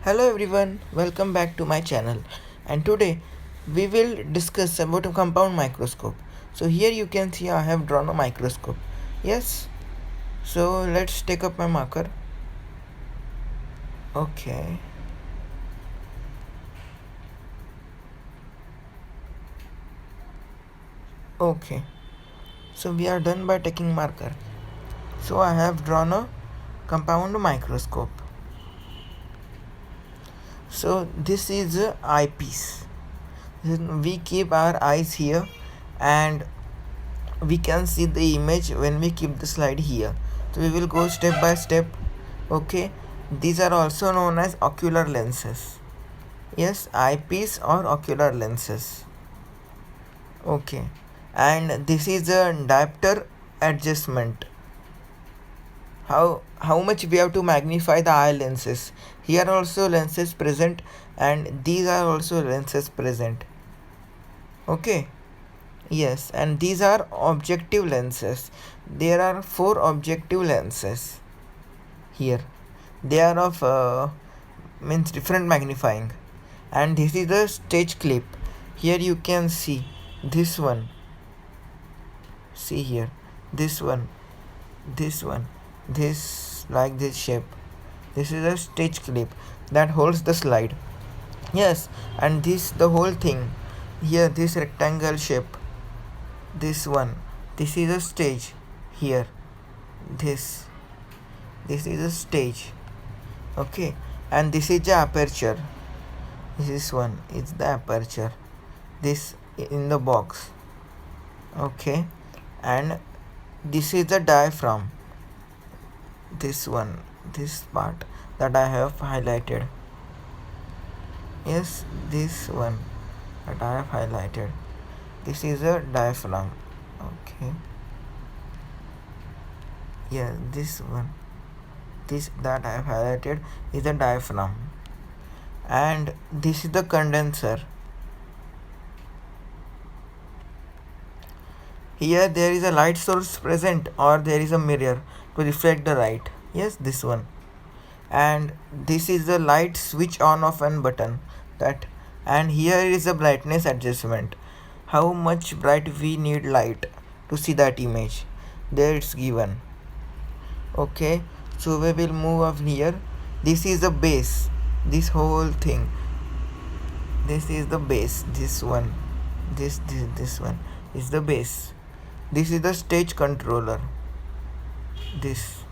Hello everyone, welcome back to my channel, and today we will discuss about a compound microscope. So here you can see I have drawn a microscope. Yes, so let's take up my marker. Okay. Okay, so we are done by taking marker. So I have drawn a compound microscope. So this is a eyepiece. We keep our eyes here and we can see the image when we keep the slide here. So we will go step by step. Okay, these are also known as ocular lenses. Yes, eyepiece or ocular lenses. Okay, and this is a diopter adjustment. How much we have to magnify the eye lenses. Here also lenses present, and these are also lenses present. Okay. Yes, and these are objective lenses. There are four objective lenses here. They are of means different magnifying, and this is the stage clip. Here you can see this one. See here, this one, this like this shape. This is a stage clip that holds the slide. Yes, and this the whole thing. Here this rectangle shape, this one, this is a stage. Here this is a stage. Okay, and this is the aperture. This one is the aperture, this in the box. Okay, and this is the diaphragm, this one, this part that I have highlighted. Yes, this one that I have highlighted, this is a diaphragm. Okay, yeah, this one, this that I have highlighted is the diaphragm, and this is the condenser. Here there is a light source present, or there is a mirror to reflect the light. Yes, this one, and this is the light switch on off and button that, and here is the brightness adjustment, how much bright we need light to see that image. There it's given. Okay, so we will move up here. This is the base, this whole thing, this is the base, this one, this one is the base. This is the stage controller. This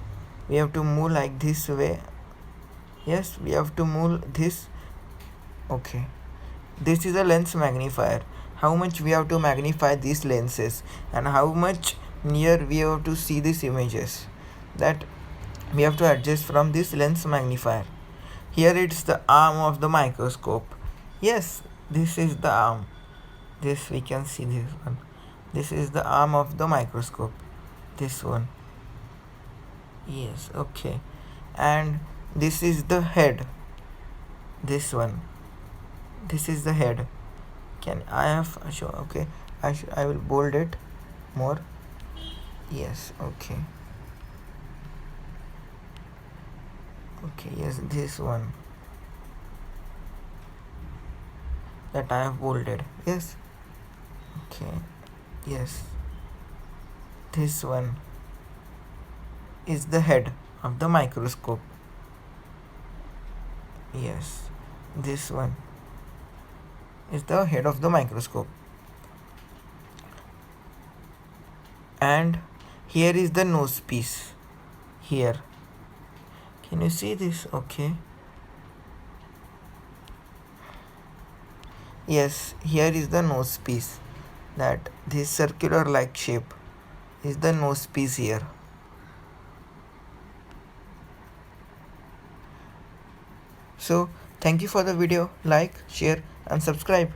we have to move like this way. Yes, we have to move this. Okay, this is a lens magnifier, how much we have to magnify these lenses and how much near we have to see these images, that we have to adjust from this lens magnifier. Here it's the arm of the microscope. Yes, this is the arm. This we can see this one. This is the arm of the microscope. This one. Yes, okay. And this is the head. This one. This is the head. Can I have show? Okay, I will bold it more. Yes, okay. Okay, yes, this one that I have bolded. Yes, okay, yes, this one is the head of the microscope. Yes, this one is the head of the microscope, and here is the nose piece. Here, can you see this? Okay. Yes, here is the nose piece, that this circular like shape is the nose piece here. So thank you for the video. Like, share and subscribe.